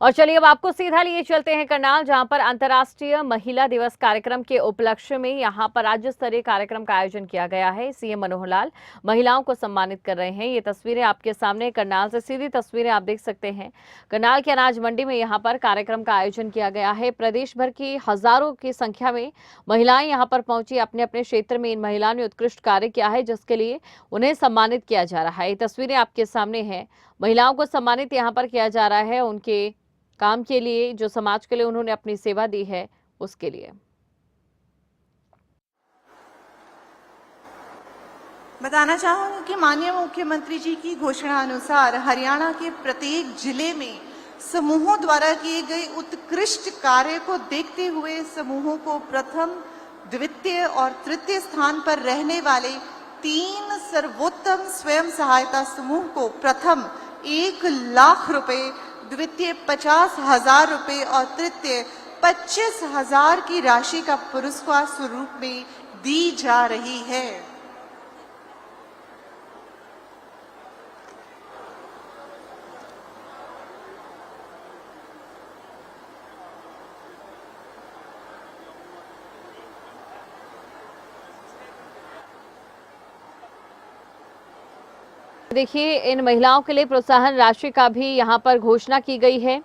और चलिए अब आपको सीधा लिए चलते हैं करनाल, जहां पर अंतर्राष्ट्रीय महिला दिवस कार्यक्रम के उपलक्ष्य में यहां पर राज्य स्तरीय कार्यक्रम का आयोजन किया गया है। सीएम मनोहर लाल महिलाओं को सम्मानित कर रहे हैं। ये तस्वीरें आपके सामने करनाल से सीधी तस्वीरें आप देख सकते हैं। करनाल के अनाज मंडी में यहां पर कार्यक्रम का आयोजन किया गया है। प्रदेश भर की हजारों की संख्या में महिलाएं यहां पर पहुंची। अपने अपने क्षेत्र में इन महिलाओं ने उत्कृष्ट कार्य किया है, जिसके लिए उन्हें सम्मानित किया जा रहा है। ये तस्वीरें आपके सामने है। महिलाओं को सम्मानित यहाँ पर किया जा रहा है उनके काम के लिए, जो समाज के लिए उन्होंने अपनी सेवा दी है उसके लिए। बताना चाहूंगी कि माननीय मुख्यमंत्री जी की घोषणा अनुसार हरियाणा के प्रत्येक जिले में समूहों द्वारा किए गए उत्कृष्ट कार्य को देखते हुए समूहों को प्रथम, द्वितीय और तृतीय स्थान पर रहने वाले 3 सर्वोत्तम स्वयं सहायता समूह को प्रथम 1 लाख रुपए, द्वितीय 50,000 रुपए और तृतीय 25,000 की राशि का पुरस्कार स्वरूप में दी जा रही है। देखिए, इन महिलाओं के लिए प्रोत्साहन राशि का भी यहाँ पर घोषणा की गई है।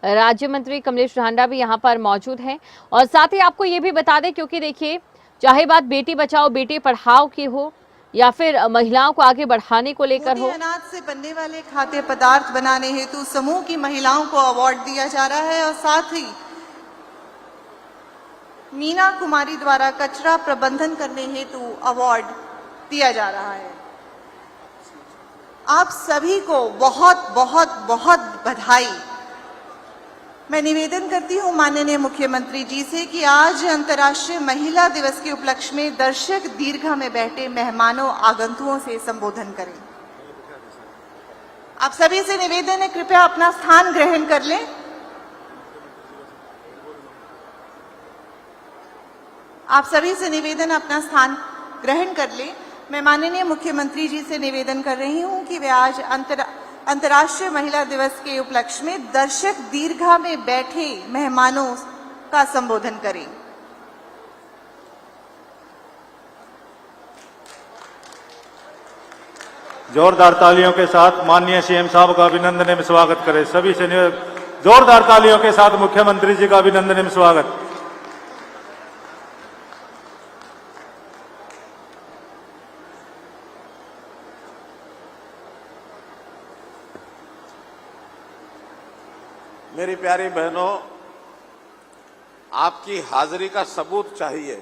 राज्य मंत्री कमलेश ढांडा भी यहाँ पर मौजूद हैं। और साथ ही आपको ये भी बता दें, क्योंकि देखिए, चाहे बात बेटी बचाओ बेटी पढ़ाओ की हो या फिर महिलाओं को आगे बढ़ाने को लेकर हो। अनाज से बनने वाले खाद्य पदार्थ बनाने हेतु समूह की महिलाओं को अवार्ड दिया जा रहा है और साथ ही मीना कुमारी द्वारा कचरा प्रबंधन करने हेतु अवार्ड दिया जा रहा है। आप सभी को बहुत बहुत बहुत बधाई। मैं निवेदन करती हूं माननीय मुख्यमंत्री जी से कि आज अंतर्राष्ट्रीय महिला दिवस के उपलक्ष्य में दर्शक दीर्घा में बैठे मेहमानों आगंतुकों से संबोधन करें। आप सभी से निवेदन है, कृपया अपना स्थान ग्रहण कर लें। आप सभी से निवेदन अपना स्थान ग्रहण कर लें। मैं माननीय मुख्यमंत्री जी से निवेदन कर रही हूं कि वे आज अंतर्राष्ट्रीय महिला दिवस के उपलक्ष्य में दर्शक दीर्घा में बैठे मेहमानों का संबोधन करें। जोरदार तालियों के साथ माननीय सीएम साहब का अभिनंदन में स्वागत करें। सभी से जोरदार तालियों के साथ मुख्यमंत्री जी का अभिनंदन में स्वागत। मेरी प्यारी बहनों, आपकी हाजिरी का सबूत चाहिए।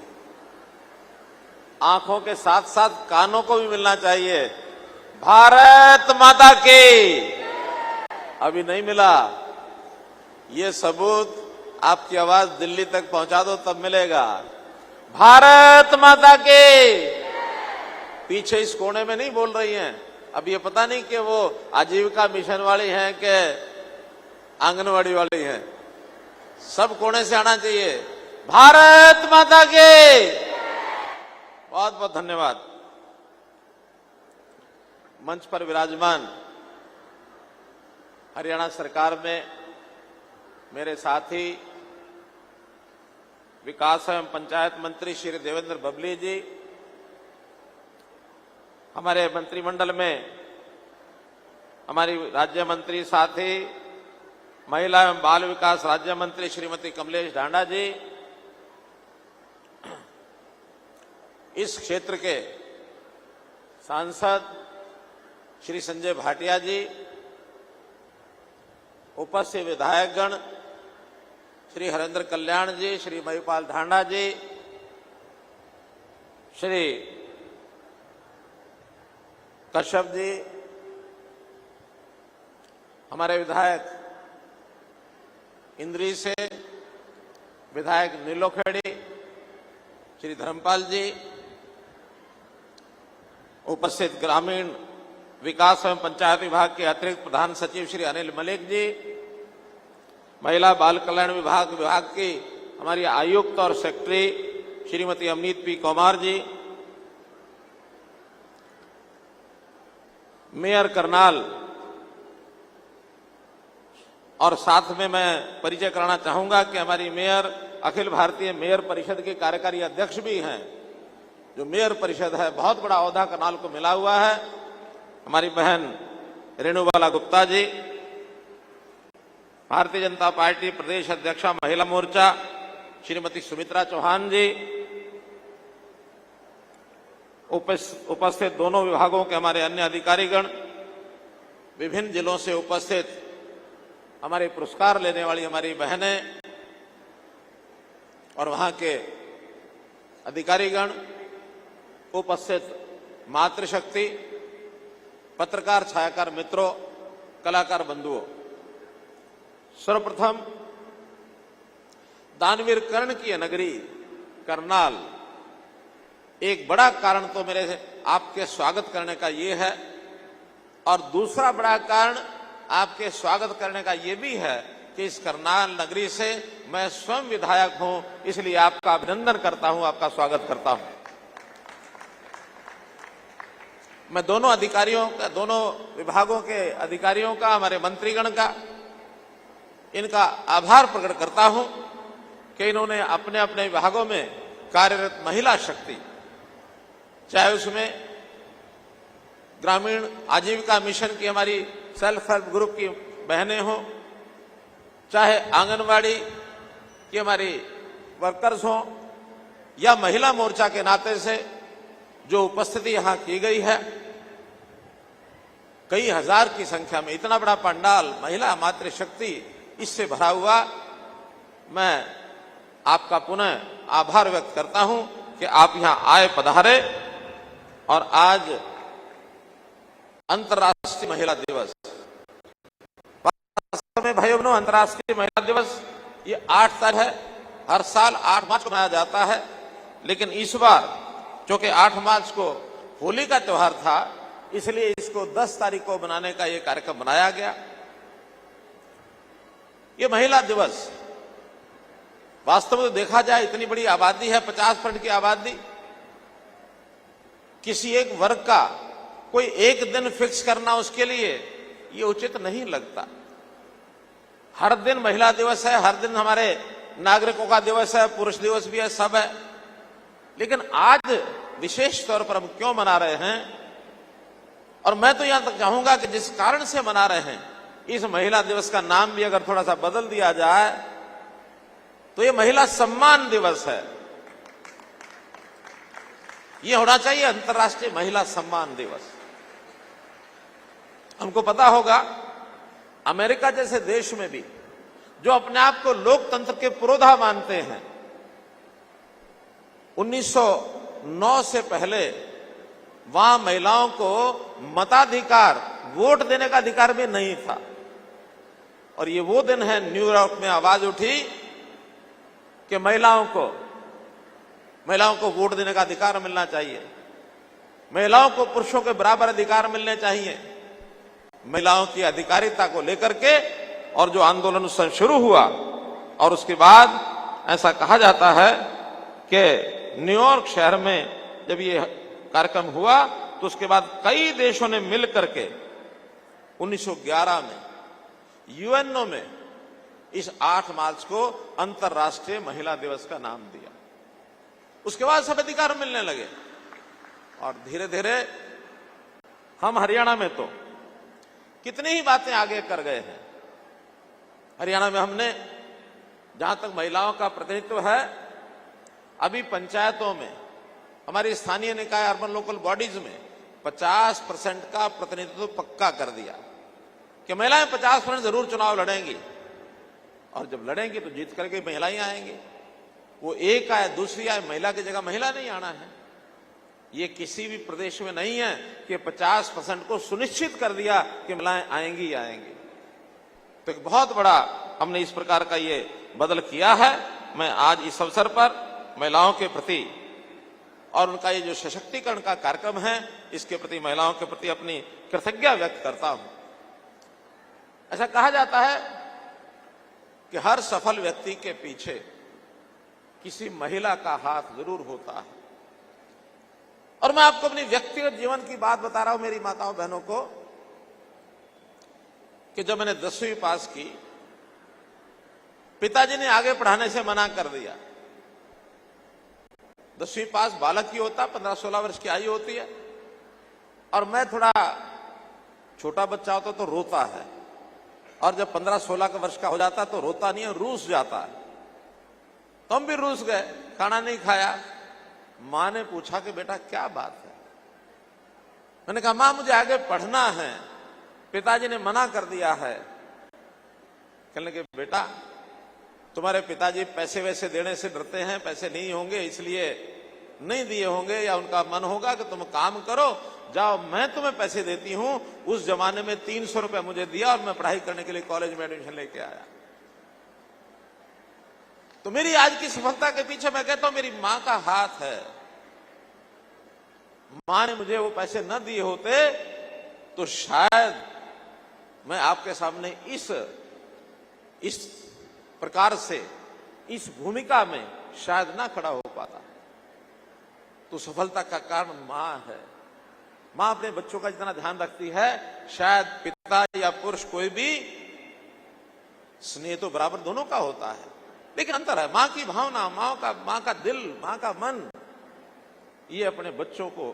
आंखों के साथ साथ कानों को भी मिलना चाहिए। भारत माता की। अभी नहीं मिला, ये सबूत आपकी आवाज दिल्ली तक पहुंचा दो तब मिलेगा। भारत माता के। पीछे इस कोने में नहीं बोल रही हैं। अब ये पता नहीं कि वो आजीविका मिशन वाली हैं कि आंगनवाड़ी वाली है। सब कोने से आना चाहिए। भारत माता के। बहुत बहुत धन्यवाद। मंच पर विराजमान हरियाणा सरकार में मेरे साथी विकास एवं पंचायत मंत्री श्री देवेंद्र बबली जी, हमारे मंत्रिमंडल में हमारी राज्य मंत्री साथी महिला एवं बाल विकास राज्य मंत्री श्रीमती कमलेश ढांडा जी, इस क्षेत्र के सांसद श्री संजय भाटिया जी, उपस्थित विधायकगण श्री हरेंद्र कल्याण जी, श्री महिपाल ढांडा जी, श्री कश्यप जी, हमारे विधायक इंद्री से विधायक नीलोखेड़ी, श्री धर्मपाल जी, उपस्थित ग्रामीण विकास एवं पंचायत विभाग के अतिरिक्त प्रधान सचिव श्री अनिल मलिक जी, महिला बाल कल्याण विभाग की हमारी आयुक्त और secretary Shrimati Amneet P Kumar ji, mayor Karnal, और साथ में मैं परिचय कराना चाहूंगा कि हमारी मेयर अखिल भारतीय मेयर परिषद के कार्यकारी अध्यक्ष भी हैं। जो मेयर परिषद है, बहुत बड़ा ओहदा करनाल को मिला हुआ है। हमारी बहन रेणुबाला गुप्ता जी, भारतीय जनता पार्टी प्रदेश अध्यक्षा महिला मोर्चा श्रीमती सुमित्रा चौहान जी, उपस्थित दोनों विभागों के हमारे अन्य अधिकारीगण, विभिन्न जिलों से उपस्थित हमारे पुरस्कार लेने वाली हमारी बहनें और वहां के अधिकारीगण, उपस्थित मातृशक्ति, पत्रकार छायाकार मित्रों, कलाकार बंधुओं, सर्वप्रथम दानवीर कर्ण की नगरी करनाल, एक बड़ा कारण तो मेरे आपके स्वागत करने का ये है, और दूसरा बड़ा कारण आपके स्वागत करने का ये भी है कि इस करनाल नगरी से मैं स्वयं विधायक हूं, इसलिए आपका अभिनंदन करता हूं, आपका स्वागत करता हूं। मैं दोनों अधिकारियों का, दोनों विभागों के अधिकारियों का, हमारे मंत्रीगण का, इनका आभार प्रकट करता हूं कि इन्होंने अपने अपने विभागों में कार्यरत महिला शक्ति, चाहे उसमें ग्रामीण आजीविका मिशन की हमारी सेल्फ हेल्प ग्रुप की बहनें हों, चाहे आंगनवाड़ी की हमारी वर्कर्स हों, या महिला मोर्चा के नाते से जो उपस्थिति यहां की गई है, कई हजार की संख्या में इतना बड़ा पंडाल, महिला मातृशक्ति इससे भरा हुआ, मैं आपका पुनः आभार व्यक्त करता हूं कि आप यहां आए, पधारे। और आज अंतर्राष्ट्रीय महिला दिवस, वास्तव में भाइयों बहनों, अंतर्राष्ट्रीय महिला दिवस ये 8 तारीख है। हर साल 8 मार्च को मनाया जाता है, लेकिन इस बार चूंकि 8 मार्च को होली का त्योहार था, इसलिए इसको 10 तारीख को मनाने का ये कार्यक्रम बनाया गया। ये महिला दिवस वास्तव में देखा जाए, इतनी बड़ी आबादी है, 50% की आबादी, किसी एक वर्ग का कोई एक दिन फिक्स करना उसके लिए ये उचित नहीं लगता। हर दिन महिला दिवस है, हर दिन हमारे नागरिकों का दिवस है, पुरुष दिवस भी है, सब है, लेकिन आज विशेष तौर पर हम क्यों मना रहे हैं? और मैं तो यहां तक चाहूंगा कि जिस कारण से मना रहे हैं, इस महिला दिवस का नाम भी अगर थोड़ा सा बदल दिया जाए तो ये महिला सम्मान दिवस है। ये होना चाहिए अंतर्राष्ट्रीय महिला सम्मान दिवस। हमको पता होगा, अमेरिका जैसे देश में भी, जो अपने आप को लोकतंत्र के पुरोधा मानते हैं, 1909 से पहले वहां महिलाओं को मताधिकार, वोट देने का अधिकार भी नहीं था। और ये वो दिन है, न्यूयॉर्क में आवाज उठी कि महिलाओं को वोट देने का अधिकार मिलना चाहिए, महिलाओं को पुरुषों के बराबर अधिकार मिलने चाहिए। महिलाओं की अधिकारिता को लेकर के और जो आंदोलन उस समय शुरू हुआ, और उसके बाद ऐसा कहा जाता है कि न्यूयॉर्क शहर में जब ये कार्यक्रम हुआ तो उसके बाद कई देशों ने मिलकर के 1911 में यूएनओ में इस 8 मार्च को अंतर्राष्ट्रीय महिला दिवस का नाम दिया। उसके बाद सब अधिकार मिलने लगे, और धीरे धीरे हम हरियाणा में तो कितनी ही बातें आगे कर गए हैं। हरियाणा में हमने, जहां तक महिलाओं का प्रतिनिधित्व है, अभी पंचायतों में, हमारी स्थानीय निकाय अर्बन लोकल बॉडीज में 50% का प्रतिनिधित्व पक्का कर दिया कि महिलाएं 50% जरूर चुनाव लड़ेंगी, और जब लड़ेंगी तो जीत करके महिलाएं आएंगी। वो एक आए, दूसरी आए, महिला की जगह महिला नहीं आना है। ये किसी भी प्रदेश में नहीं है कि 50% को सुनिश्चित कर दिया कि महिलाएं आएंगी आएंगी। तो एक बहुत बड़ा हमने इस प्रकार का ये बदल किया है। मैं आज इस अवसर पर महिलाओं के प्रति और उनका ये जो सशक्तिकरण का कार्यक्रम है, इसके प्रति, महिलाओं के प्रति अपनी कृतज्ञता व्यक्त करता हूं। ऐसा कहा जाता है कि हर सफल व्यक्ति के पीछे किसी महिला का हाथ जरूर होता है। और मैं आपको अपनी व्यक्तिगत जीवन की बात बता रहा हूं मेरी माताओं बहनों को, कि जब मैंने 10वीं पास की, पिताजी ने आगे पढ़ाने से मना कर दिया। 10वीं पास बालक की होता, 15-16 वर्ष की आयु होती है, और मैं थोड़ा छोटा बच्चा होता तो रोता है, और जब 15-16 का वर्ष का हो जाता तो रोता नहीं है, रूस जाता है। तो हम भी रूस गए, खाना नहीं खाया। मां ने पूछा कि बेटा क्या बात है? मैंने कहा मां मुझे आगे पढ़ना है, पिताजी ने मना कर दिया है। कहने लगे बेटा तुम्हारे पिताजी पैसे वैसे देने से डरते हैं, पैसे नहीं होंगे इसलिए नहीं दिए होंगे, या उनका मन होगा कि तुम काम करो, जाओ मैं तुम्हें पैसे देती हूं। उस जमाने में 300 रुपए मुझे दिया और मैं पढ़ाई करने के लिए कॉलेज में एडमिशन लेके आया। तो मेरी आज की सफलता के पीछे मैं कहता हूं मेरी मां का हाथ है। मां ने मुझे वो पैसे न दिए होते तो शायद मैं आपके सामने इस प्रकार से, इस भूमिका में शायद ना खड़ा हो पाता। तो सफलता का कारण मां है। मां अपने बच्चों का जितना ध्यान रखती है, शायद पिता या पुरुष कोई भी, स्नेह तो बराबर दोनों का होता है, लेकिन अंतर है। मां की भावना, मां का दिल, मां का मन, ये अपने बच्चों को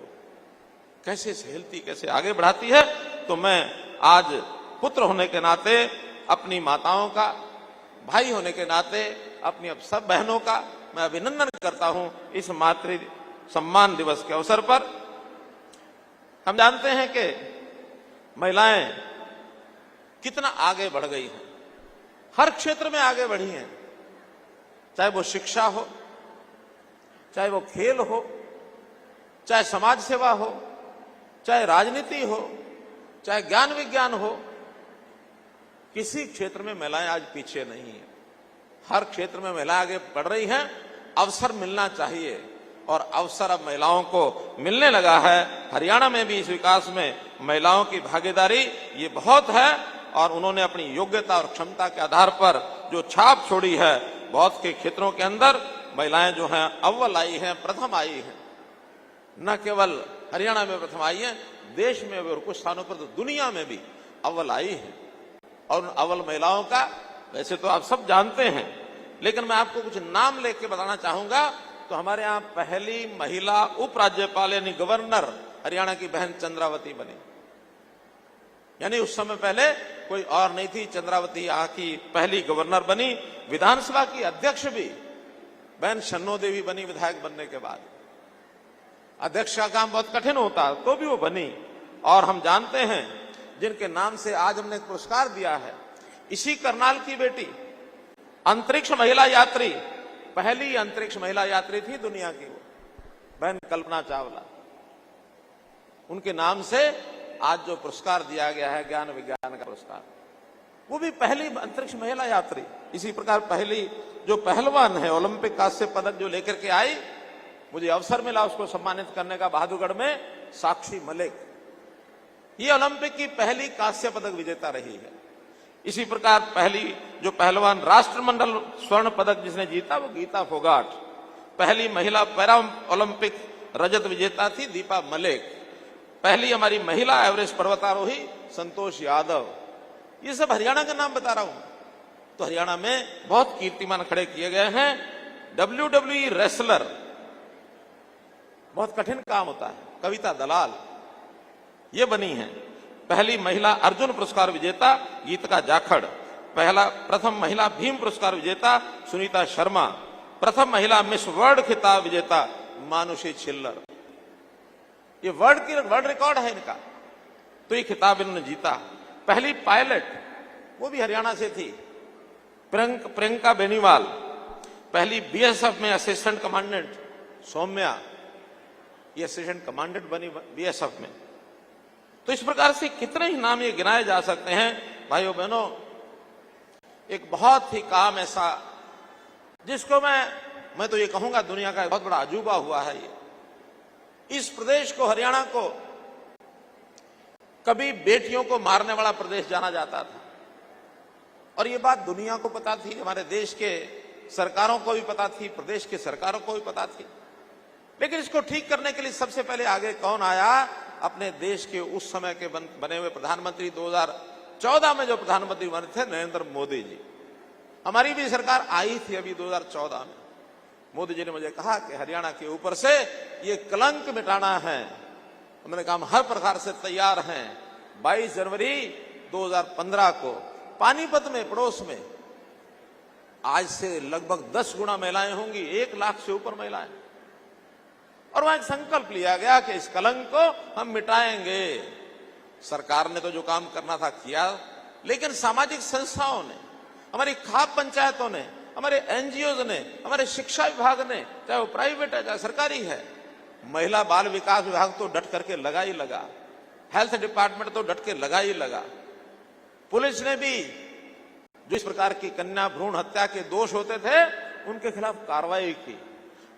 कैसे सहेलती, कैसे आगे बढ़ाती है। तो मैं आज पुत्र होने के नाते, अपनी माताओं का, भाई होने के नाते अपनी अब सब बहनों का मैं अभिनंदन करता हूं इस मातृ सम्मान दिवस के अवसर पर। हम जानते हैं कि महिलाएं कितना आगे बढ़ गई हैं, हर क्षेत्र में आगे बढ़ी हैं, चाहे वो शिक्षा हो, चाहे वो खेल हो, चाहे समाज सेवा हो, चाहे राजनीति हो, चाहे ज्ञान विज्ञान हो। किसी क्षेत्र में महिलाएं आज पीछे नहीं है, हर क्षेत्र में महिलाएं आगे बढ़ रही हैं। अवसर मिलना चाहिए और अवसर अब महिलाओं को मिलने लगा है। हरियाणा में भी इस विकास में महिलाओं की भागीदारी ये बहुत है, और उन्होंने अपनी योग्यता और क्षमता के आधार पर जो छाप छोड़ी है, बहुत के क्षेत्रों के अंदर महिलाएं जो हैं अव्वल आई हैं, प्रथम आई हैं। न केवल हरियाणा में प्रथम आई है, देश में भी, और कुछ स्थानों पर तो दुनिया में भी अव्वल आई है। और उन अव्वल महिलाओं का वैसे तो आप सब जानते हैं, लेकिन मैं आपको कुछ नाम लेके बताना चाहूंगा। तो हमारे यहां पहली महिला उपराज्यपाल यानी गवर्नर हरियाणा की बहन चंद्रावती बनी, यानी उस समय पहले कोई और नहीं थी। चंद्रावती यहाँ की पहली गवर्नर बनी। विधानसभा की अध्यक्ष भी बहन शन्नो देवी बनी विधायक बनने के बाद। अध्यक्ष का काम बहुत कठिन होता, तो भी वो बनी। और हम जानते हैं जिनके नाम से आज हमने एक पुरस्कार दिया है, इसी करनाल की बेटी, अंतरिक्ष महिला यात्री, पहली अंतरिक्ष महिला यात्री थी दुनिया की, वो बहन कल्पना चावला। उनके नाम से आज जो पुरस्कार दिया गया है, ज्ञान विज्ञान का पुरस्कार, वो भी पहली अंतरिक्ष महिला यात्री। इसी प्रकार पहली जो पहलवान है, ओलंपिक कांस्य पदक जो लेकर के आई, मुझे अवसर मिला उसको सम्मानित करने का बहादुरगढ़ में, साक्षी मलिक, ये ओलंपिक की पहली कांस्य पदक विजेता रही है। इसी प्रकार पहली जो पहलवान राष्ट्रमंडल स्वर्ण पदक जिसने जीता वो गीता फोगाट। पहली महिला पैरा ओलंपिक रजत विजेता थी दीपा मलिक। पहली हमारी महिला एवरेस्ट पर्वतारोही संतोष यादव। ये सब हरियाणा का नाम बता रहा हूं। तो हरियाणा में बहुत कीर्तिमान खड़े किए गए हैं। WWE रेसलर, बहुत कठिन काम होता है, कविता दलाल ये बनी है। पहली महिला अर्जुन पुरस्कार विजेता गीतिका जाखड़। प्रथम महिला भीम पुरस्कार विजेता सुनीता शर्मा। प्रथम महिला मिस वर्ल्ड खिताब विजेता मानुषी छिल्लर। ये वर्ल्ड रिकॉर्ड है इनका, तो ये खिताब इन्होंने जीता। पहली पायलट वो भी हरियाणा से थी, प्रियंका बेनीवाल। पहली बीएसएफ में असिस्टेंट कमांडेंट सौम्या, ये असिस्टेंट कमांडेंट बनी बीएसएफ में। तो इस प्रकार से कितने ही नाम ये गिनाए जा सकते हैं। भाइयों बहनों, एक बहुत ही काम ऐसा जिसको मैं तो ये कहूंगा दुनिया का बहुत बड़ा अजूबा हुआ है। ये इस प्रदेश को, हरियाणा को, कभी बेटियों को मारने वाला प्रदेश जाना जाता था, और ये बात दुनिया को पता थी, हमारे देश के सरकारों को भी पता थी, प्रदेश के सरकारों को भी पता थी। लेकिन इसको ठीक करने के लिए सबसे पहले आगे कौन आया? अपने देश के उस समय के बने हुए प्रधानमंत्री, 2014 में जो प्रधानमंत्री बने थे नरेंद्र मोदी जी, हमारी भी सरकार आई थी अभी 2014 में। मोदी जी ने मुझे कहा कि हरियाणा के ऊपर से ये कलंक मिटाना है। उन्होंने कहा हम हर प्रकार से तैयार हैं। 22 जनवरी 2015 को पानीपत में, पड़ोस में, आज से लगभग 10 गुना महिलाएं होंगी, 1 लाख से ऊपर महिलाएं, और वहां एक संकल्प लिया गया कि इस कलंक को हम मिटाएंगे। सरकार ने तो जो काम करना था किया, लेकिन सामाजिक संस्थाओं ने, हमारी खाप पंचायतों ने, हमारे एनजीओ ने, हमारे शिक्षा विभाग ने, चाहे वो प्राइवेट है चाहे सरकारी है, महिला बाल विकास विभाग तो डट करके लगा ही लगा, हेल्थ डिपार्टमेंट तो डट के लगा ही लगा, पुलिस ने भी जो इस प्रकार की कन्या भ्रूण हत्या के दोष होते थे उनके खिलाफ कार्रवाई की।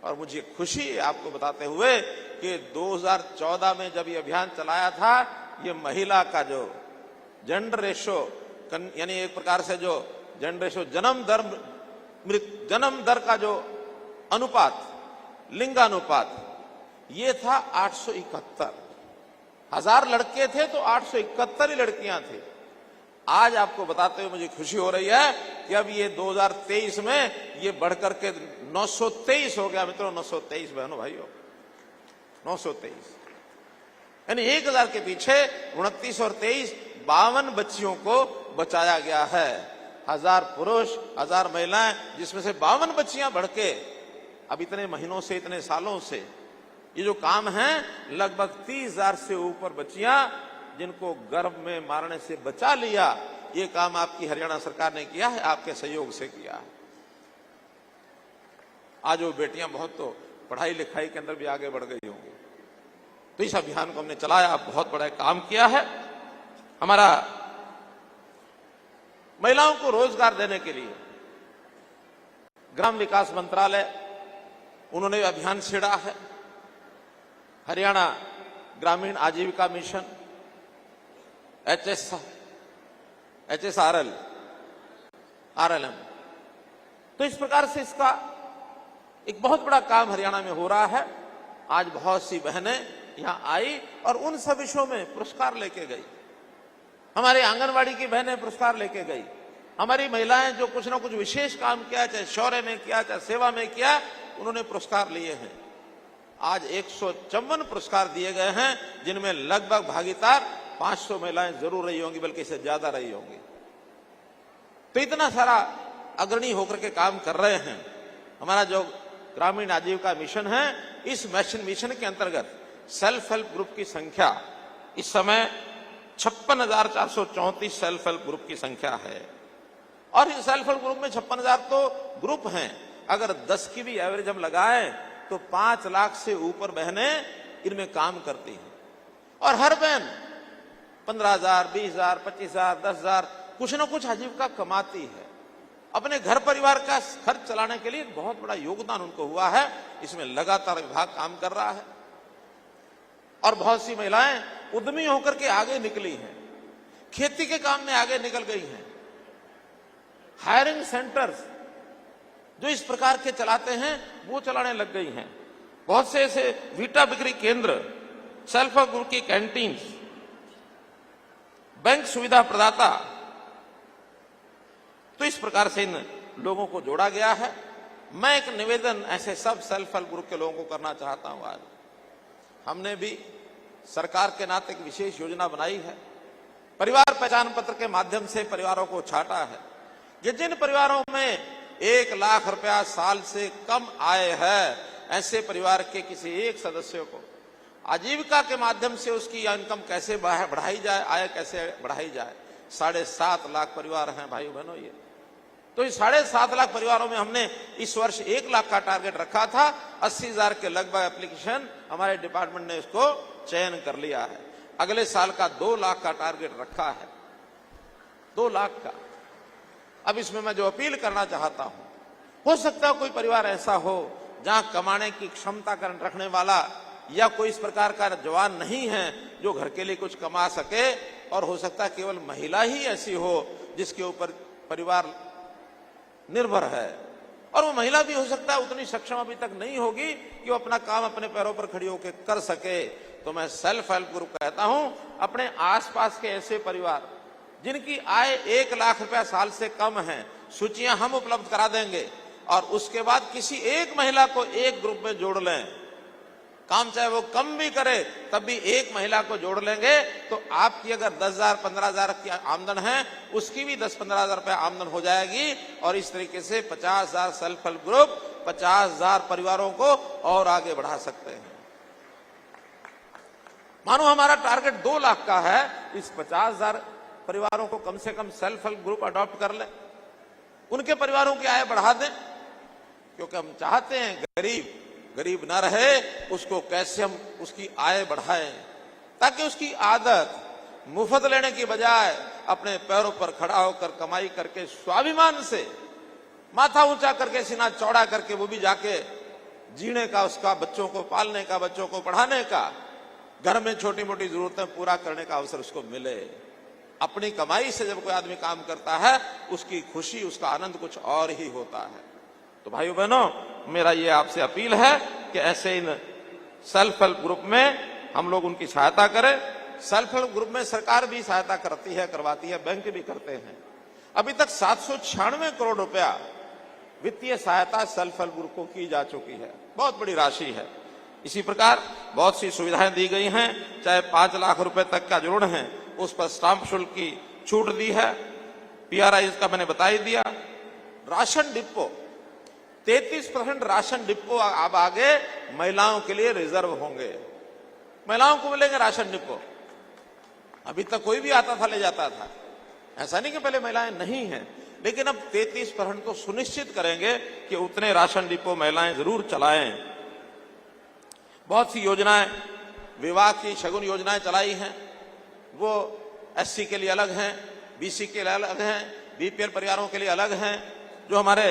और मुझे खुशी है आपको बताते हुए कि 2014 में जब ये अभियान चलाया था, ये महिला का जो जेंडर रेशो, यानी एक प्रकार से जो जेंडर रेशो, जन्म दर का जो अनुपात, लिंगानुपात, ये था 871। 1000 लड़के थे तो 871 ही लड़कियां थी। आज आपको बताते हुए मुझे खुशी हो रही है कि अब ये 2023 में ये बढ़कर के 923 हो गया। मित्रों, 923 बहनों भाइयों, 923, यानी 1000 के पीछे 29 और 23 52 बच्चियों को बचाया गया है। 1000 पुरुष, 1000 महिलाएं, जिसमें से 52 बच्चियां बढ़ के अब इतने महीनों से, इतने सालों से ये जो काम है, लगभग 30,000 से ऊपर बच्चियां जिनको गर्भ में मारने से बचा लिया, ये काम आपकी हरियाणा सरकार ने किया है, आपके सहयोग से किया है। आज वो बेटियां बहुत तो पढ़ाई लिखाई के अंदर भी आगे बढ़ गई होंगी। तो इस अभियान को हमने चलाया, बहुत बड़ा काम किया है। हमारा महिलाओं को रोजगार देने के लिए ग्राम विकास मंत्रालय, उन्होंने अभियान छेड़ा है। हरियाणा ग्रामीण आजीविका मिशन, RLM, तो इस प्रकार से इसका एक बहुत बड़ा काम हरियाणा में हो रहा है। आज बहुत सी बहनें यहां आई और उन सब विषयों में पुरस्कार लेके गई। हमारे आंगनवाड़ी की बहनें पुरस्कार लेके गई। हमारी महिलाएं जो कुछ ना कुछ विशेष काम किया, चाहे शौर्य में किया, चाहे सेवा में किया, उन्होंने पुरस्कार लिए हैं। आज 154 पुरस्कार दिए गए हैं, जिनमें लगभग भागीदार 500 महिलाएं जरूर रही होंगी, बल्कि इससे ज्यादा रही होंगी। तो इतना सारा अग्रणी होकर के काम कर रहे हैं। हमारा जो ग्रामीण आजीविका मिशन है, इस मिशन के अंतर्गत सेल्फ हेल्प ग्रुप की संख्या इस समय 56,434 सेल्फ हेल्प ग्रुप की संख्या है। और इस सेल्फ हेल्प ग्रुप में 56,000 तो ग्रुप हैं। अगर 10 की भी एवरेज हम लगाएं तो 5 लाख से ऊपर बहनें इनमें काम करती हैं। और हर बहन 15,000, 20,000, 25,000, 10,000 कुछ ना कुछ आजीविका कमाती है। अपने घर परिवार का खर्च चलाने के लिए बहुत बड़ा योगदान उनको हुआ है। इसमें लगातार विभाग काम कर रहा है और बहुत सी महिलाएं उद्यमी होकर के आगे निकली हैं, खेती के काम में आगे निकल गई हैं। हायरिंग सेंटर्स जो इस प्रकार के चलाते हैं, वो चलाने लग गई हैं। बहुत से ऐसे वीटा बिक्री केंद्र, सेल्फ हेल्प ग्रुप की कैंटीन, बैंक सुविधा प्रदाता, तो इस प्रकार से इन लोगों को जोड़ा गया है। मैं एक निवेदन ऐसे सब सेल्फ हेल्प ग्रुप के लोगों को करना चाहता हूं। आज हमने भी सरकार के नाते एक विशेष योजना बनाई है। परिवार पहचान पत्र के माध्यम से परिवारों को छाटा है। ये जिन परिवारों में 1 लाख रुपया साल से कम आय है, ऐसे परिवार के किसी एक सदस्य को आजीविका के माध्यम से उसकी इनकम कैसे बढ़ाई जाए, आय कैसे बढ़ाई जाए। 7.5 लाख परिवार हैं भाई बहनों ये। तो इस 7.5 लाख परिवारों में हमने इस वर्ष 1 लाख का टारगेट रखा था। 80,000 के लगभग एप्लीकेशन हमारे डिपार्टमेंट ने इसको चयन कर लिया है। अगले साल का 2 लाख का टारगेट रखा है, 2 लाख का। अब इसमें मैं जो अपील करना चाहता हूं, हो सकता है कोई परिवार ऐसा हो जहां कमाने की क्षमता रखने वाला या कोई इस प्रकार का जवान नहीं है जो घर के लिए कुछ कमा सके, और हो सकता है केवल महिला ही ऐसी हो जिसके ऊपर परिवार निर्भर है, और वो महिला भी हो सकता है उतनी सक्षम अभी तक नहीं होगी कि वो अपना काम अपने पैरों पर खड़ी होकर कर सके। तो मैं सेल्फ हेल्प ग्रुप कहता हूं, अपने आसपास के ऐसे परिवार जिनकी आय 1 लाख रुपया साल से कम है, सूचियां हम उपलब्ध करा देंगे और उसके बाद किसी एक महिला को एक ग्रुप में जोड़ लें। काम चाहे वो कम भी करे तब भी एक महिला को जोड़ लेंगे तो आपकी अगर 10,000 15,000 की आमदन है, उसकी भी 10-15,000 रुपया आमदन हो जाएगी और इस तरीके से 50,000 सेल्फ हेल्प ग्रुप 50,000 परिवारों को और आगे बढ़ा सकते हैं। मानो हमारा टारगेट 2 लाख का है, इस 50,000 परिवारों को कम से कम सेल्फ हेल्प ग्रुप अडॉप्ट कर लें, उनके परिवारों की आय बढ़ा दें, क्योंकि हम चाहते हैं गरीब ना रहे, उसको कैसे हम उसकी आय बढ़ाएं ताकि उसकी आदत मुफ्त लेने की बजाय अपने पैरों पर खड़ा होकर कमाई करके स्वाभिमान से माथा ऊंचा करके सीना चौड़ा करके वो भी जाके जीने का, उसका बच्चों को पालने का, बच्चों को पढ़ाने का, घर में छोटी मोटी जरूरतें पूरा करने का अवसर उसको मिले। अपनी कमाई से जब कोई आदमी काम करता है उसकी खुशी, उसका आनंद कुछ और ही होता है। तो भाइयों बहनों, मेरा ये आपसे अपील है कि ऐसे इन सेल्फ हेल्प ग्रुप में हम लोग उनकी सहायता करें। सेल्फ हेल्प ग्रुप में सरकार भी सहायता करती है, करवाती है, बैंक भी करते हैं। अभी तक 796 करोड़ रुपया वित्तीय सहायता सेल्फ हेल्प ग्रुप को की जा चुकी है, बहुत बड़ी राशि है। इसी प्रकार बहुत सी सुविधाएं दी गई हैं, चाहे 5 लाख रुपए तक का ऋण है उस पर स्टाम्प शुल्क की छूट दी है, PRI का मैंने बता ही दिया। राशन डिपो 33% राशन डिपो अब आगे महिलाओं के लिए रिजर्व होंगे, महिलाओं को मिलेंगे राशन डिपो। अभी तक कोई भी आता था ले जाता था, ऐसा नहीं कि पहले महिलाएं नहीं हैं, लेकिन अब 33% तो सुनिश्चित करेंगे कि उतने राशन डिपो महिलाएं जरूर चलाएं। बहुत सी योजनाएं, विवाह की शगुन योजनाएं चलाई हैं, वो SC के लिए अलग हैं, BC के लिए अलग हैं, BPL परिवारों के लिए अलग हैं, जो हमारे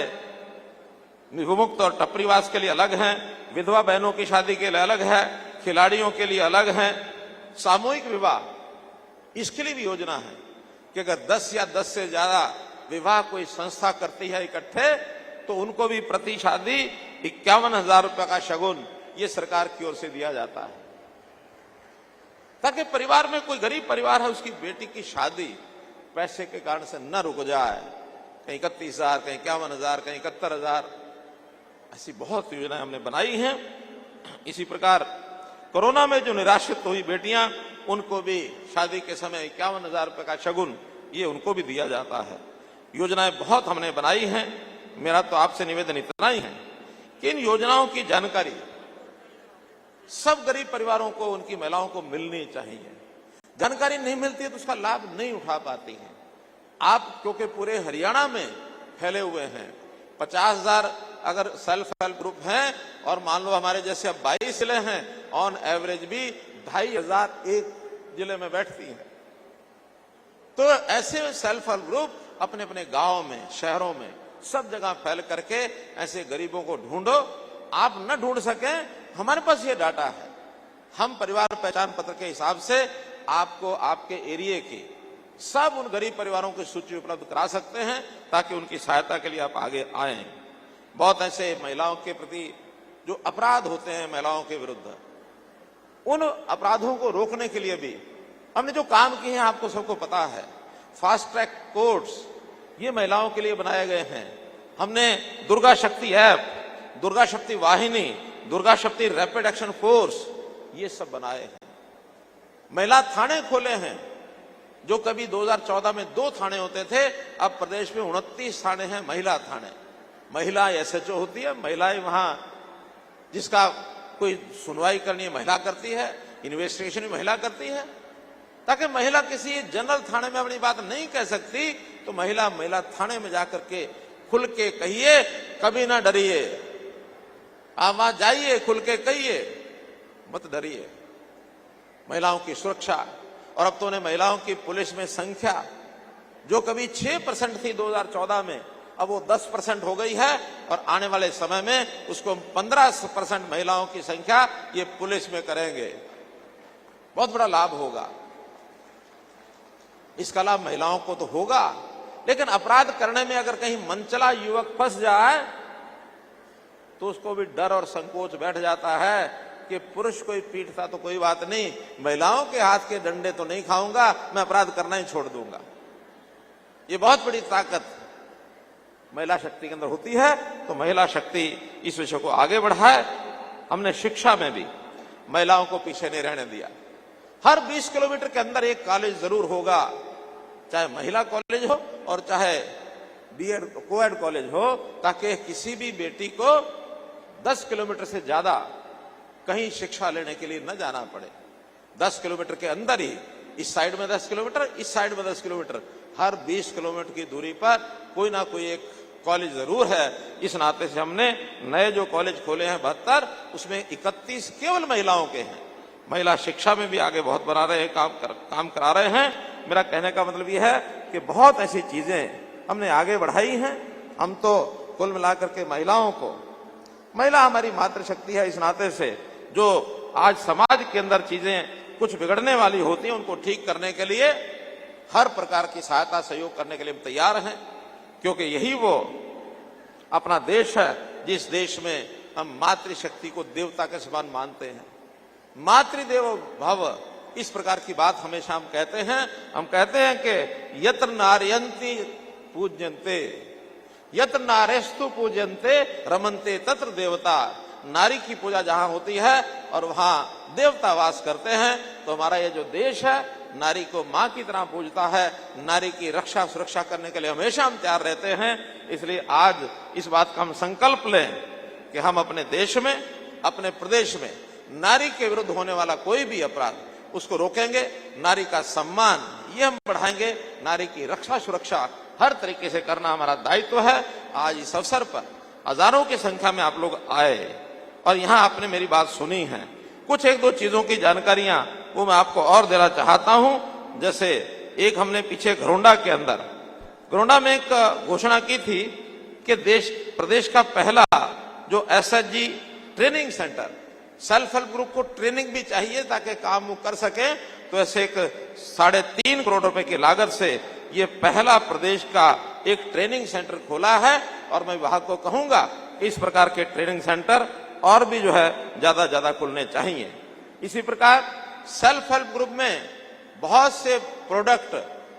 विमुक्त और टपरीवास के लिए अलग हैं, विधवा बहनों की शादी के लिए अलग है, खिलाड़ियों के लिए अलग है, सामूहिक विवाह इसके लिए भी योजना है कि अगर 10 या 10 से ज्यादा विवाह कोई संस्था करती है इकट्ठे तो उनको भी प्रति शादी 51,000 रुपए का शगुन ये सरकार की ओर से दिया जाता है, ताकि परिवार में कोई गरीब परिवार है उसकी बेटी की शादी पैसे के कारण से न रुक जाए। कहीं 31,000, कहीं 51,000, कहीं 71,000, ऐसी बहुत योजनाएं हमने बनाई हैं। इसी प्रकार कोरोना में जो निराश्रित हुई बेटियां, उनको भी शादी के समय 51,000 रुपए का शगुन ये उनको भी दिया जाता है। योजनाएं बहुत हमने बनाई हैं। मेरा तो आपसे निवेदन इतना ही है कि इन योजनाओं की जानकारी सब गरीब परिवारों को, उनकी महिलाओं को मिलनी चाहिए। जानकारी नहीं मिलती है तो उसका लाभ नहीं उठा पाती हैं। आप क्योंकि पूरे हरियाणा में फैले हुए हैं, 50,000 अगर सेल्फ हेल्प ग्रुप हैं और मान लो हमारे जैसे अब 22 जिले हैं, ऑन एवरेज भी 2,500 एक जिले में बैठती हैं। तो ऐसे सेल्फ हेल्प ग्रुप अपने अपने गांव में, शहरों में, सब जगह फैल करके ऐसे गरीबों को ढूंढो। आप न ढूंढ सके, हमारे पास ये डाटा है, हम परिवार पहचान पत्र के हिसाब से आपको आपके एरिया की सब उन गरीब परिवारों की सूची उपलब्ध करा सकते हैं ताकि उनकी सहायता के लिए आप आगे आएं। बहुत ऐसे महिलाओं के प्रति जो अपराध होते हैं महिलाओं के विरुद्ध, उन अपराधों को रोकने के लिए भी हमने जो काम किए हैं आपको सबको पता है। फास्ट ट्रैक कोर्ट्स ये महिलाओं के लिए बनाए गए हैं। हमने दुर्गा शक्ति ऐप, दुर्गा शक्ति वाहिनी, दुर्गा शक्ति रैपिड एक्शन फोर्स ये सब बनाए हैं। महिला थाने खोले हैं, जो कभी 2014 में 2 थाने होते थे, अब प्रदेश में 29 थाने हैं महिला थाने। महिला SHO होती है, महिलाएं वहां जिसका कोई सुनवाई करनी है महिला करती है, इन्वेस्टिगेशन भी महिला करती है, ताकि महिला किसी जनरल थाने में अपनी बात नहीं कह सकती तो महिला थाने में जाकर के खुल के कहिए, कभी ना डरिए, आप वहां जाइए, खुल के कहिए, मत डरिए। महिलाओं की सुरक्षा, और अब तो उन्हें महिलाओं की पुलिस में संख्या जो कभी 6% थी 2014 में, अब वो 10% हो गई है और आने वाले समय में उसको 15% महिलाओं की संख्या ये पुलिस में करेंगे। बहुत बड़ा लाभ होगा। इसका लाभ महिलाओं को तो होगा, लेकिन अपराध करने में अगर कहीं मनचला युवक फंस जाए तो उसको भी डर और संकोच बैठ जाता है कि पुरुष कोई पीटता तो कोई बात नहीं, महिलाओं के हाथ के डंडे तो नहीं खाऊंगा, मैं अपराध करना ही छोड़ दूंगा। ये बहुत बड़ी ताकत महिला शक्ति के अंदर होती है। तो महिला शक्ति इस विषय को आगे बढ़ाए। हमने शिक्षा में भी महिलाओं को पीछे नहीं रहने दिया। हर 20 किलोमीटर के अंदर एक कॉलेज जरूर होगा, चाहे महिला कॉलेज हो और चाहे बीएड कोएड कॉलेज हो, ताकि किसी भी बेटी को 10 किलोमीटर से ज्यादा कहीं शिक्षा लेने के लिए न जाना पड़े। 10 किलोमीटर के अंदर ही, इस साइड में 10 किलोमीटर, इस साइड में 10 किलोमीटर, हर 20 किलोमीटर की दूरी पर कोई ना कोई एक कॉलेज जरूर है। इस नाते से हमने नए जो कॉलेज खोले हैं 72, उसमें 31 केवल महिलाओं के हैं। महिला शिक्षा में भी आगे बहुत बढ़ा रहे हैं, काम करा रहे हैं। मेरा कहने का मतलब यह है कि बहुत ऐसी चीजें हमने आगे बढ़ाई हैं। हम तो कुल मिलाकर के महिलाओं को, महिला हमारी मातृशक्ति है, इस नाते से जो आज समाज के अंदर चीजें कुछ बिगड़ने वाली होती हैं उनको ठीक करने के लिए हर प्रकार की सहायता सहयोग करने के लिए हम तैयार हैं, क्योंकि यही वो अपना देश है जिस देश में हम मातृशक्ति को देवता के समान मानते हैं। मातृदेवो भव, इस प्रकार की बात हमेशा हम कहते हैं। हम कहते हैं कि यत्र नारयन्ति पूज्यन्ते, यत्र नारेस्तु पूज्यन्ते रमन्ते तत्र देवता। नारी की पूजा जहां होती है और वहां देवता वास करते हैं। तो हमारा ये जो देश है नारी को मां की तरह पूजता है। नारी की रक्षा सुरक्षा करने के लिए हमेशा हम तैयार रहते हैं। इसलिए आज इस बात का हम संकल्प लें कि हम अपने देश में, अपने प्रदेश में नारी के विरुद्ध होने वाला कोई भी अपराध, उसको रोकेंगे। नारी का सम्मान ये हम बढ़ाएंगे। नारी की रक्षा सुरक्षा हर तरीके से करना हमारा दायित्व है। आज इस अवसर पर हजारों की संख्या में आप लोग आए और यहां आपने मेरी बात सुनी है। कुछ एक दो चीजों की जानकारियां वो मैं आपको और देना चाहता हूं। जैसे एक हमने पीछे घरोंडा में एक घोषणा की थी कि प्रदेश का पहला जो SHG training centre, self help group को ट्रेनिंग भी चाहिए ताकि काम वो कर सके, तो ऐसे एक 3.5 करोड़ रुपए की लागत से ये पहला प्रदेश का एक ट्रेनिंग सेंटर खोला है। और मैं विभाग को कहूंगा कि इस प्रकार के ट्रेनिंग सेंटर और भी जो है ज्यादा खुलने चाहिए। इसी प्रकार सेल्फ हेल्प ग्रुप में बहुत से प्रोडक्ट,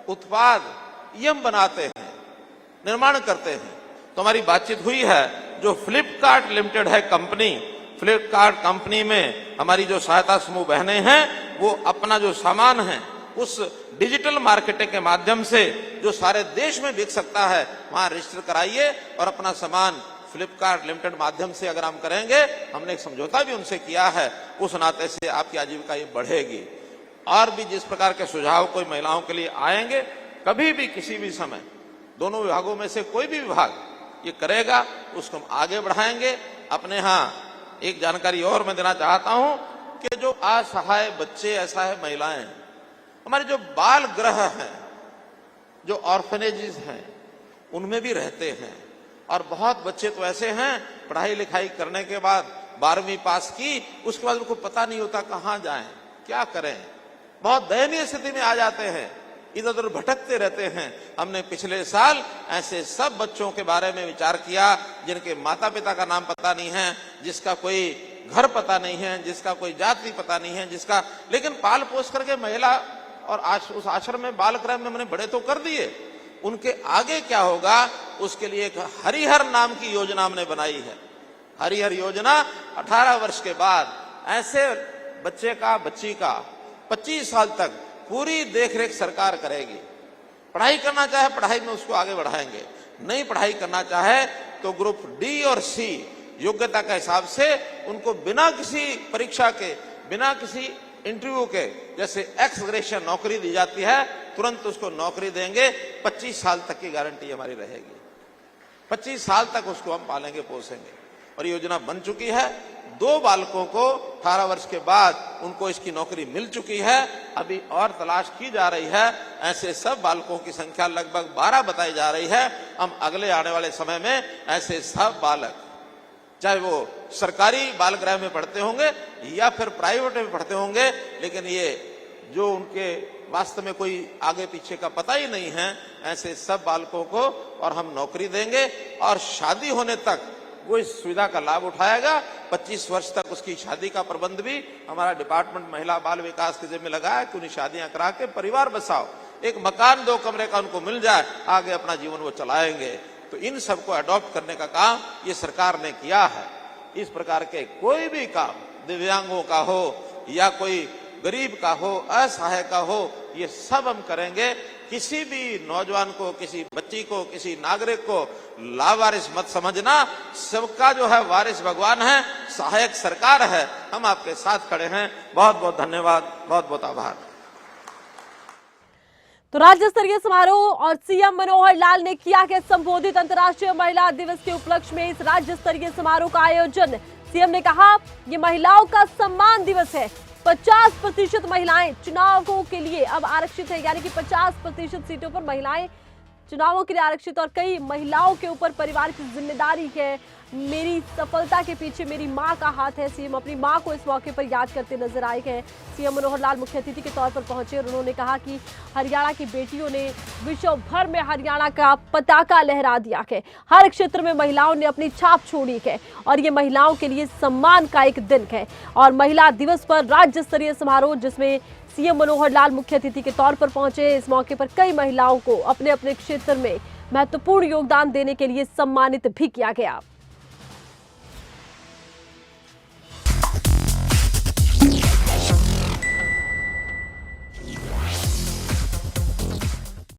उत्पाद ये हम बनाते हैं, निर्माण करते हैं। तो हमारी बातचीत हुई है, जो फ्लिपकार्ट लिमिटेड है कंपनी, फ्लिपकार्ट कंपनी में हमारी जो सहायता समूह बहनें हैं वो अपना जो सामान है उस डिजिटल मार्केटिंग के माध्यम से जो सारे देश में बिक सकता है वहां रजिस्टर कराइए और अपना सामान फ्लिपकार्ट लिमिटेड माध्यम से अगर हम करेंगे, हमने एक समझौता भी उनसे किया है, उस नाते से आपकी आजीविका ये बढ़ेगी। और भी जिस प्रकार के सुझाव कोई महिलाओं के लिए आएंगे, कभी भी किसी भी समय दोनों विभागों में से कोई भी विभाग ये करेगा उसको हम आगे बढ़ाएंगे। अपने यहाँ एक जानकारी और मैं देना चाहता हूं कि जो असहाय बच्चे, असहाय महिलाएं, हमारे जो बाल गृह हैं, जो ऑर्फनेजेस हैं, उनमें भी रहते हैं। और बहुत बच्चे तो ऐसे हैं पढ़ाई लिखाई करने के बाद 12वीं पास की, उसके बाद उनको पता नहीं होता कहाँ जाएं, क्या करें, बहुत दयनीय स्थिति में आ जाते हैं, इधर उधर भटकते रहते हैं। हमने पिछले साल ऐसे सब बच्चों के बारे में विचार किया जिनके माता पिता का नाम पता नहीं है, जिसका कोई घर पता नहीं है, जिसका कोई जाति पता नहीं है, जिसका लेकिन पाल पोस करके महिला और उस आश्रम में बाल गृह में हमने बड़े तो कर दिए। उनके आगे क्या होगा उसके लिए एक हरिहर नाम की योजना हमने बनाई है। हरिहर योजना 18 वर्ष के बाद ऐसे बच्चे का, बच्ची का 25 साल तक पूरी देखरेख सरकार करेगी। पढ़ाई करना चाहे पढ़ाई में उसको आगे बढ़ाएंगे, नहीं पढ़ाई करना चाहे तो ग्रुप डी और सी योग्यता के हिसाब से उनको बिना किसी परीक्षा के, बिना किसी इंटरव्यू के, जैसे एक्स ग्रेशिया नौकरी दी जाती है, तुरंत उसको नौकरी देंगे। 25 साल तक की गारंटी हमारी रहेगी। 25 साल तक उसको हम पालेंगे पोसेंगे। और योजना बन चुकी है। 2 बालकों को 18 वर्ष के बाद उनको इसकी नौकरी मिल चुकी है, अभी और तलाश की जा रही है। ऐसे सब बालकों की संख्या लगभग 12 बताई जा रही है। हम अगले आने वाले समय में ऐसे सब बालक, चाहे वो सरकारी बाल गृह में पढ़ते होंगे या फिर प्राइवेट में पढ़ते होंगे, लेकिन ये जो उनके वास्तव में कोई आगे पीछे का पता ही नहीं है, ऐसे सब बालकों को और हम नौकरी देंगे। और शादी होने तक वो इस सुविधा का लाभ उठाएगा। 25 वर्ष तक उसकी शादी का प्रबंध भी हमारा डिपार्टमेंट महिला बाल विकास के जिम्मे लगा है कि उन्हें शादियां करा के परिवार बसाओ। एक मकान 2 कमरे का उनको मिल जाए, आगे अपना जीवन वो चलाएंगे। तो इन सबको अडॉप्ट करने का काम ये सरकार ने किया है। इस प्रकार के कोई भी काम दिव्यांगों का हो या कोई गरीब का हो, असहाय का हो, ये सब हम करेंगे। किसी भी नौजवान को, किसी बच्ची को, किसी नागरिक को लावारिस मत समझना। सबका जो है वारिस भगवान है, सहायक सरकार है। हम आपके साथ खड़े हैं। बहुत बहुत धन्यवाद, बहुत बहुत आभार। तो राज्य स्तरीय समारोह और सीएम मनोहर लाल ने किया के संबोधित अंतर्राष्ट्रीय महिला दिवस के उपलक्ष्य में इस राज्य स्तरीय समारोह का आयोजन। सीएम ने कहा, ये महिलाओं का सम्मान दिवस है। 50% महिलाएं चुनावों के लिए अब आरक्षित है, यानी कि 50% सीटों पर महिलाएं चुनावों के लिए आरक्षित। और कई महिलाओं के ऊपर परिवार की जिम्मेदारी है। मेरी सफलता के पीछे मेरी मां का हाथ है। सीएम अपनी मां को इस मौके पर याद करते नजर आए हैं। सीएम मनोहर लाल मुख्य अतिथि के तौर पर पहुंचे और उन्होंने कहा कि हरियाणा की बेटियों ने विश्व भर में हरियाणा का पताका लहरा दिया है। हर क्षेत्र में महिलाओं ने अपनी छाप छोड़ी है और ये महिलाओं के लिए सम्मान का एक दिन है। और महिला दिवस पर राज्य स्तरीय समारोह, जिसमें सीएम मनोहर लाल मुख्य अतिथि के तौर पर पहुंचे, इस मौके पर कई महिलाओं को अपने अपने क्षेत्र में महत्वपूर्ण योगदान देने के लिए सम्मानित भी किया गया।